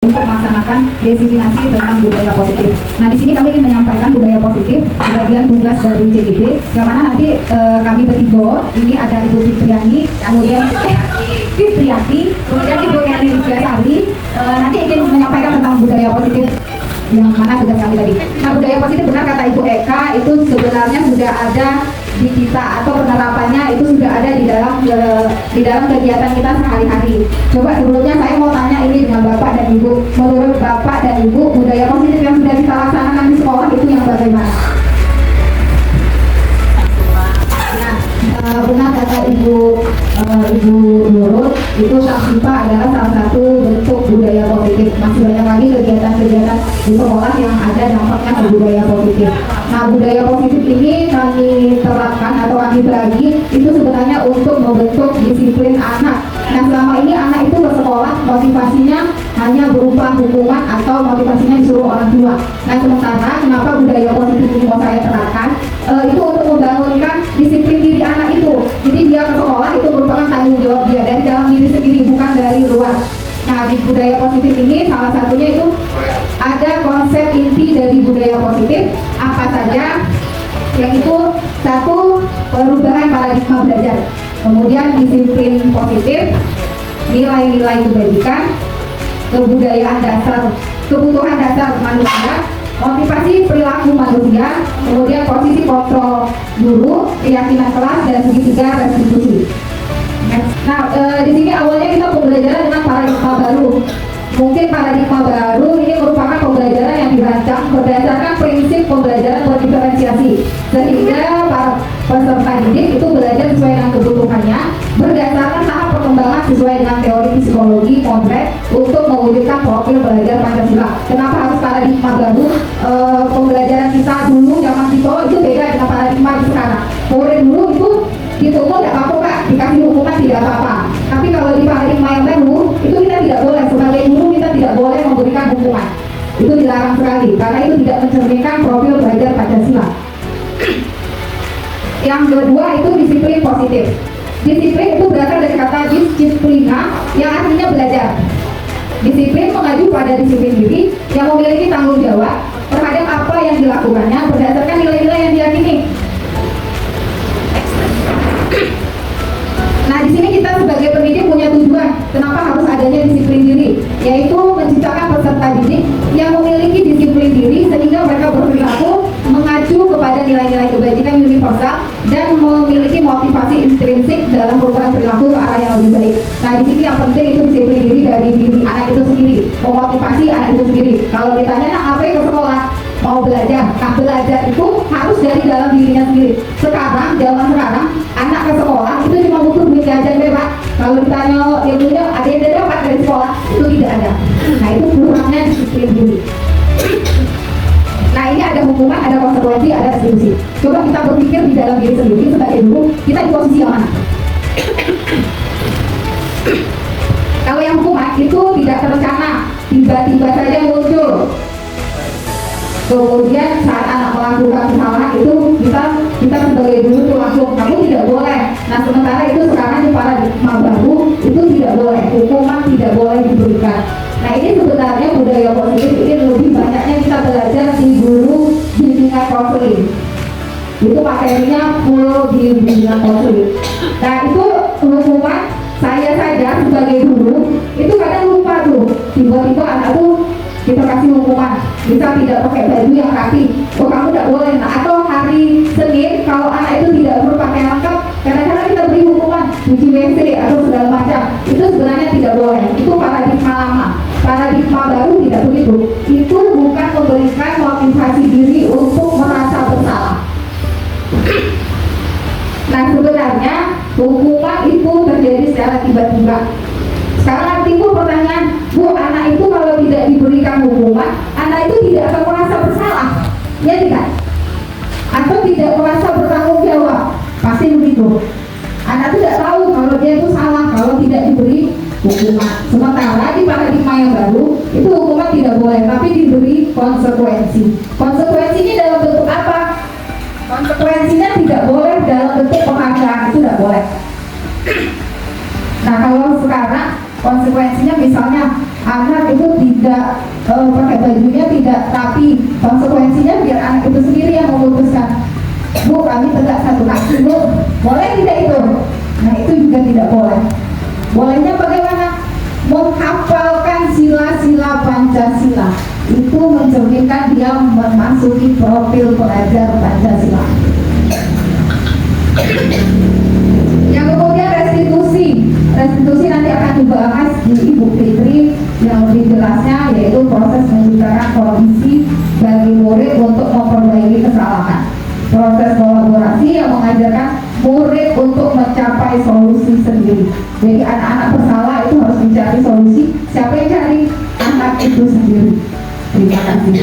untuk melaksanakan desiminasi tentang budaya positif. Nah, di sini kami ingin menyampaikan budaya positif bagian tugas dari JDB, yang mana nanti kami bertiga, ini ada Ibu Fitriani, kemudian Fitriati, kemudian Ibu Erni Fitriasari, nanti ingin menyampaikan tentang budaya positif yang mana tugas kami tadi. Nah, budaya positif benar kata Ibu Eka, itu sebenarnya sudah ada di kita atau penerapannya itu sudah ada di dalam kegiatan kita sehari-hari. Coba sebelumnya saya mau tanya ini dengan Bapak dan Ibu, menurut Bapak dan Ibu budaya positif yang sudah kita laksanakan di sekolah itu yang bagaimana? Benar kata Ibu Nurul, itu Saksipa adalah salah satu bentuk budaya positif. Masih banyak lagi kegiatan-kegiatan di sekolah yang ada dampaknya ke budaya positif. Nah, budaya positif ini kami terapkan atau kami bagi itu sebenarnya untuk membentuk disiplin anak. Nah, selama ini anak itu ke sekolah motivasinya hanya berupa hukuman atau motivasinya disuruh orang tua. Nah, sementara kenapa budaya positif ini mau saya terapkan? Itu untuk membangunkan disiplin diri anak itu. Jadi dia ke sekolah itu merupakan tanggung jawab dia dari dalam diri sendiri, bukan dari luar. Nah, di budaya positif ini salah satunya itu ada konsep inti dari budaya positif apa saja, yaitu satu, perubahan paradigma belajar, kemudian disiplin positif, nilai-nilai kebajikan, kebudayaan dasar, kebutuhan dasar manusia, motivasi perilaku manusia, kemudian posisi kontrol guru, keyakinan kelas, dan segitiga restitusi. Nah, di sini awalnya kita pembelajaran dengan paradigma baru. Mungkin paradigma baru ini merupakan pembelajaran yang dirancang berdasarkan prinsip pembelajaran berdiferensiasi, sehingga para peserta didik itu belajar sesuai dengan kebutuhannya, berdasarkan tahap perkembangan sesuai dengan teori psikologi kompleks untuk mewujudkan profil belajar Pancasila. Kenapa harus paradigma baru? Pembelajaran kita dulu zaman kita itu beda dengan paradigma di sekarang. Murid dulu itu dituntut tidak apa-apa Kak, dikasih hukuman tidak apa-apa. Tapi kalau di paradigma yang baru itu kita tidak boleh, sebagai guru kita tidak boleh memberikan hukuman. Itu dilarang sekali karena itu tidak mencerminkan profil belajar Pancasila. Yang kedua itu disiplin positif. Disiplin itu berasal dari kata disiplina yang artinya belajar. Disiplin mengacu pada disiplin diri yang memiliki tanggung jawab terhadap apa yang dilakukannya berdasarkan nilai-nilai yang diyakini. Nah, di sini kita sebagai pendidik punya tujuan kenapa harus adanya disiplin diri, yaitu menciptakan peserta didik yang memiliki disiplin diri sehingga mereka berperilaku mengacu kepada nilai-nilai kebajikan universal dan memiliki motivasi intrinsik dalam perubahan perilaku ke arah yang lebih baik. Nah, di sini yang penting itu disiplin diri dari diri anak itu sendiri, memotivasi anak itu sendiri. Kalau ditanya nak apa ke sekolah, mau belajar, nah belajar itu harus dari dalam dirinya sendiri. Sekarang, zaman sekarang, anak ke sekolah itu cuma butuh duit jajan bebas. Kalau ditanya ilmunya ada yang dapat dari sekolah, itu tidak ada. Nah, itu kurangnya disiplin diri. Nah, ini ada hukuman, ada konsekuensi, ada restitusi. Coba kita berpikir di dalam diri sendiri sebagai guru, kita di posisi yang mana? Kalau yang hukuman itu tidak terencana, tiba-tiba saja muncul. Kemudian saat anak melakukan kesalahan itu kita sebagai guru itu langsung kamu tidak boleh. Nah, sementara itu sekarang di paradigma baru itu tidak boleh, hukuman tidak boleh diberikan. Nah, ini sebenarnya budaya positif ini lebih banyaknya kita belajar di guru bimbingan konseling. Itu materinya full di bimbingan konseling. Nah, itu hukuman saya saja sebagai guru itu kadang lupa tuh, tiba-tiba anak tuh kita kasih hukuman, bisa tidak pakai baju yang rapi, oh kamu tidak boleh. Nah, atau hari Senin kalau anak itu tidak berpakaian lengkap, kadang-kadang kita beri hukuman cuci WC atau segala macam. Itu sebenarnya tidak boleh. Itu paradigma lama. Paradigma baru tidak begitu. Itu bukan memberikan motivasi diri untuk merasa bersalah. Nah, sebenarnya hukuman itu terjadi secara tiba-tiba. Sekarang timbul pertanyaan, Bu, anak itu kalau tidak diberikan hukuman, anak itu tidak akan merasa bersalah, ya tidak? Atau tidak merasa bertanggung jawab? Pasti begitu. Anak tidak tahu kalau dia itu salah kalau tidak diberi hukuman. Sementara di paradigma yang baru itu hukuman tidak boleh, tapi diberi konsekuensi. Konsekuensinya dalam bentuk apa? Konsekuensinya tidak boleh dalam bentuk penghargaan, itu tidak boleh. Nah, kalau sekarang konsekuensinya misalnya anak itu tidak pakai bajunya tidak rapi, konsekuensinya biar anak itu sendiri yang memutuskan, Bu kami tegak satu kaki Bu, boleh tidak itu? Nah itu juga tidak boleh. Bolehnya bagaimana? Menghafalkan sila-sila Pancasila, itu mencerminkan dia memasuki profil pelajar Pancasila. Yang kemudian restitusi nanti akan dibahas di Ibu Fitri yang lebih jelasnya, yaitu proses menciptakan kondisi bagi murid untuk memperbaiki kesalahan. Proses kolaborasi yang mengajarkan murid untuk mencapai solusi sendiri. Jadi anak-anak bersalah itu harus mencari solusi. Siapa yang cari? Anak itu sendiri. Terima kasih.